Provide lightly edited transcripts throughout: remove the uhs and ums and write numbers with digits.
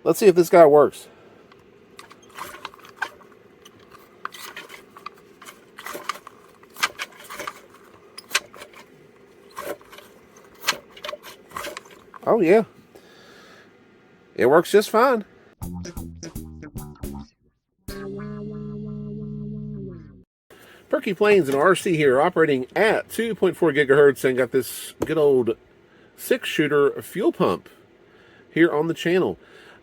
Let's see if this guy works. Oh yeah, it works just fine. PerkyPlanes and RC here, operating at 2.4 gigahertz, and got this good old 6-shooter fuel pump here on the channel.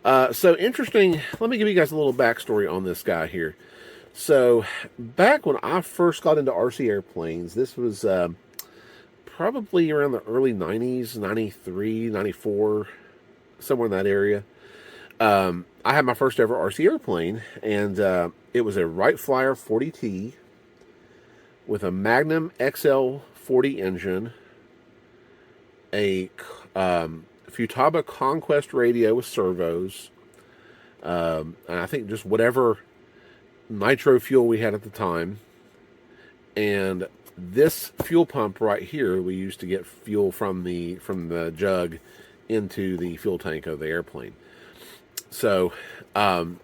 So interesting. Let me give you guys a little backstory on this guy here. So back when I first got into RC airplanes, this was probably around the early 90s, 93, 94, somewhere in that area. I had my first ever RC airplane, and it was a Wright Flyer 40T with a Magnum XL 40 engine, a Futaba Conquest radio with servos, and I think just whatever nitro fuel we had at the time. And this fuel pump right here, we used to get fuel from the jug into the fuel tank of the airplane. So, in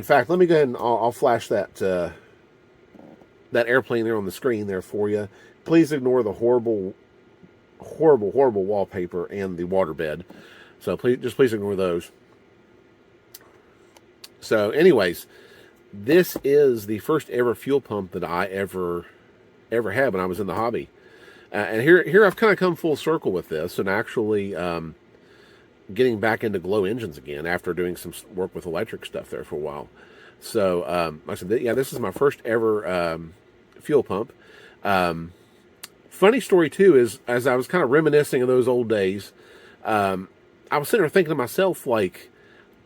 fact, let me go ahead and I'll flash that that airplane there on the screen there for you. Please ignore the horrible wallpaper and the waterbed. So please ignore those. So, anyways, this is the first ever fuel pump that I ever had when I was in the hobby. And here I've kind of come full circle with this, and actually getting back into glow engines again after doing some work with electric stuff there for a while. So like I said, yeah, this is my first ever fuel pump. Funny story too is, as I was kind of reminiscing of those old days, I was sitting there thinking to myself, like,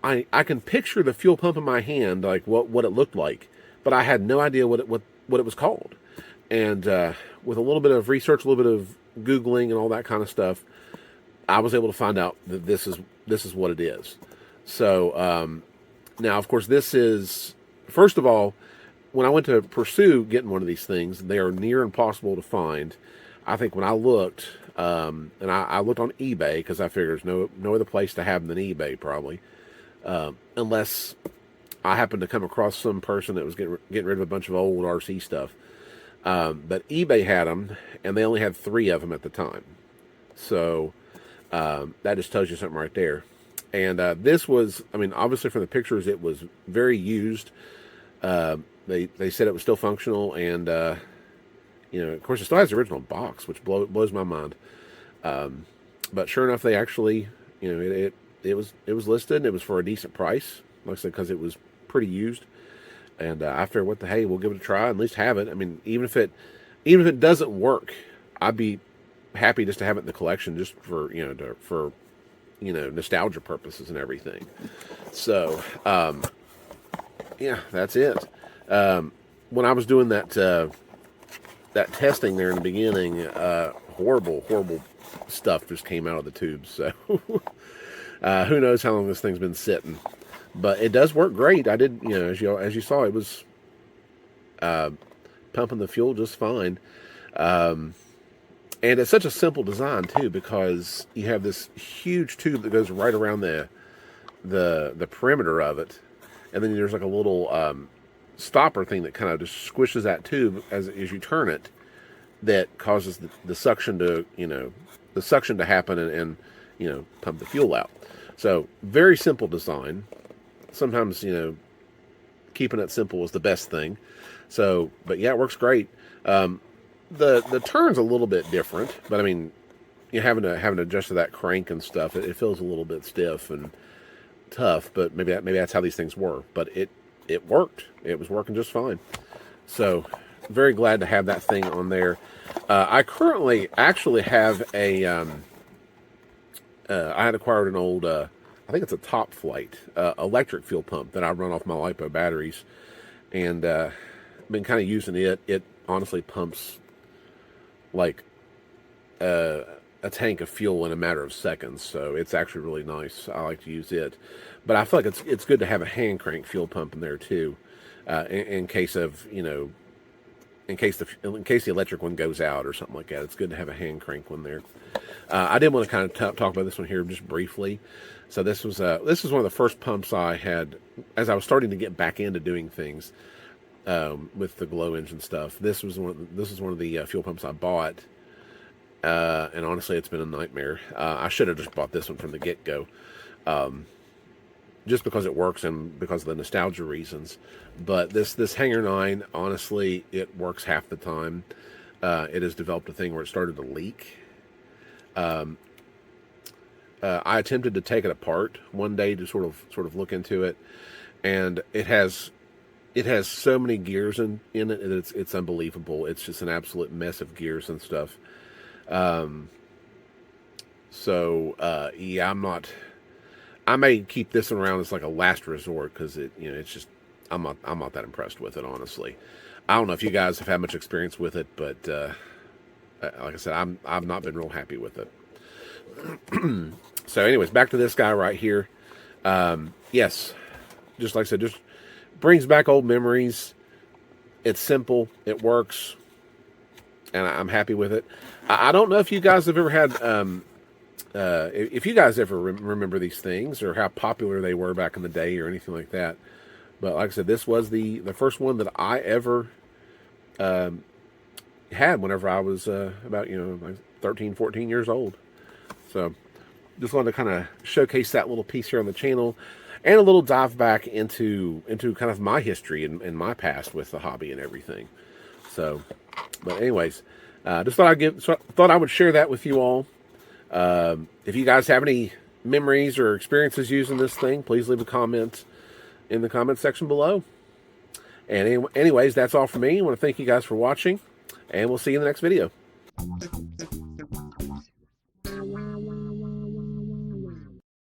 I can picture the fuel pump in my hand, like what it looked like, but I had no idea what it was called. And with a little bit of research, a little bit of Googling and all that kind of stuff, I was able to find out that this is what it is. So now, of course, this is, first of all, when I went to pursue getting one of these things, they are near impossible to find. I think when I looked, and I looked on eBay, because I figured there's no other place to have them than eBay, probably. Unless I happened to come across some person that was getting rid of a bunch of old RC stuff. But eBay had them, and they only had 3 of them at the time. So that just tells you something right there. And this was, I mean, obviously from the pictures, it was very used. They said it was still functional, and you know, of course, it still has the original box, which blows my mind. But sure enough, they actually, you know, it was listed, and it was for a decent price, like I said, because it was pretty used. And I figured, what the hey, we'll give it a try, and at least have it. I mean, even if it doesn't work, I'd be happy just to have it in the collection, just for nostalgia purposes and everything. So yeah, that's it. When I was doing that testing there in the beginning, horrible stuff just came out of the tubes. So who knows how long this thing's been sitting. But it does work great. I did, you know, as you saw, it was pumping the fuel just fine. And it's such a simple design too, because you have this huge tube that goes right around the perimeter of it, and then there's like a little stopper thing that kind of just squishes that tube as you turn it, that causes the suction to happen and pump the fuel out. So very simple design. Sometimes, keeping it simple is the best thing. So, but yeah, it works great. The turn's a little bit different, but I mean, having to adjust to that crank and stuff, it feels a little bit stiff and tough. But maybe that's how these things were. But it worked. It was working just fine. So, very glad to have that thing on there. I currently actually have a. I had acquired an old. I think it's a Top Flight electric fuel pump that I run off my LiPo batteries, and been kind of using it. It honestly pumps like a tank of fuel in a matter of seconds, so it's actually really nice. I like to use it, but I feel like it's good to have a hand crank fuel pump in there too, in case of in case the electric one goes out or something like that. It's good to have a hand crank one there. I did want to kind of talk about this one here just briefly. So this was one of the first pumps I had as I was starting to get back into doing things with the glow engine stuff. This was one of the fuel pumps I bought, and honestly, it's been a nightmare. I should have just bought this one from the get-go, just because it works and because of the nostalgia reasons. But this Hangar 9, honestly, it works half the time. It has developed a thing where it started to leak. I attempted to take it apart one day to sort of look into it, and it has so many gears in it. It's unbelievable. It's just an absolute mess of gears and stuff. Yeah, I may keep this one around as like a last resort because it's just I'm not that impressed with it, honestly. I don't know if you guys have had much experience with it, but like I said, I've not been real happy with it. So, anyways, back to this guy right here. Yes, just like I said, just brings back old memories. It's simple, it works, and I'm happy with it. I don't know if you guys have ever had, if you guys ever remember these things or how popular they were back in the day or anything like that. But like I said, this was the first one that I ever had whenever I was about like 13, 14 years old. So just wanted to kind of showcase that little piece here on the channel and a little dive back into kind of my history and my past with the hobby and everything. So, but anyways, just thought I would share that with you all. If you guys have any memories or experiences using this thing, please leave a comment in the comment section below. And anyways, that's all for me. I want to thank you guys for watching, and we'll see you in the next video.